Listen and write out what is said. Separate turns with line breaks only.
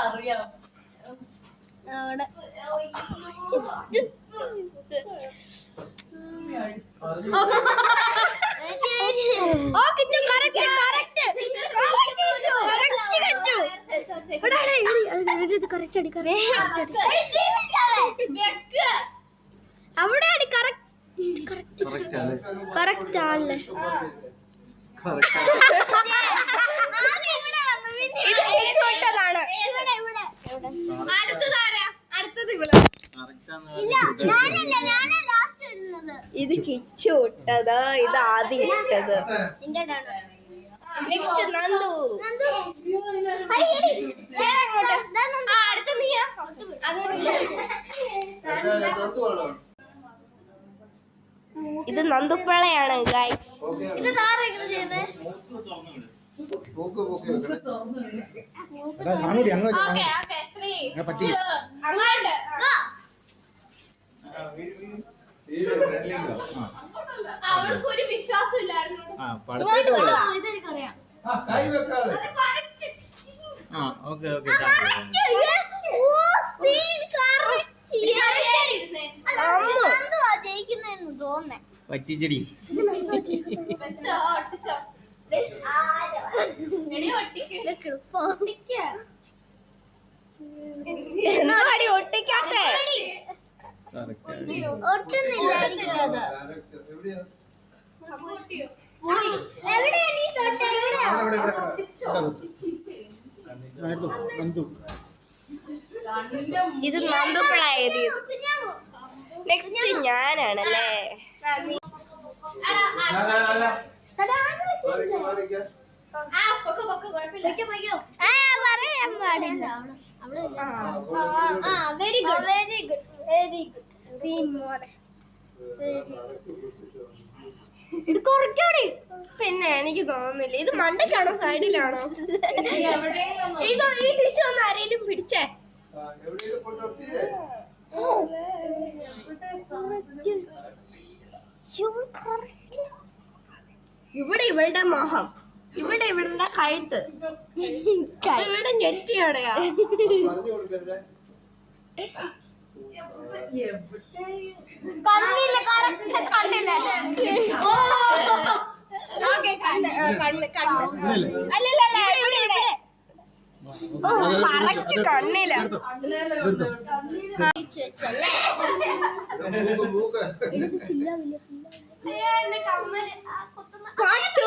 അറിയാം
കറക്റ്റ് ആണല്ലേ ഇത് കിച്ചു ഇട്ടത് ഇത് ആദ്യം ഇട്ടത് നെക്സ്റ്റ് നന്ദു ഇത് നന്ദുപ്പിള്ളയാണ് ഗൈസ് ഇത്
അവൾക്കൊരു വിശ്വാസമില്ലായിരുന്നു
പറ്റിച്ചെടി
ഒട്ടിക്കാത്ത ഇത് നന്ദുപ്പിള്ള എഴുതിയത് നെക്സ്റ്റ് ഞാനാണല്ലേ പറയാൻ പാടില്ല very good very good very good ഇത് കുറച്ചോടി പിന്നെ എനിക്ക് തോന്നുന്നില്ല ഇത് മണ്ടയ്ക്കാണോ സൈഡിലാണോ ഇത് ഈ ടിഷ്യൂ ഒന്ന് ആരെങ്കിലും പിടിച്ചേ ഇവിടെ ഇവളുടെ മോഹം ഇവിടെ ഇവളുടെ കഴുത്ത് ഇവിടെ ഞെട്ടിയോടെയാ കണ്ണില്ല കണ്ണില്ല കണ്ണില്ല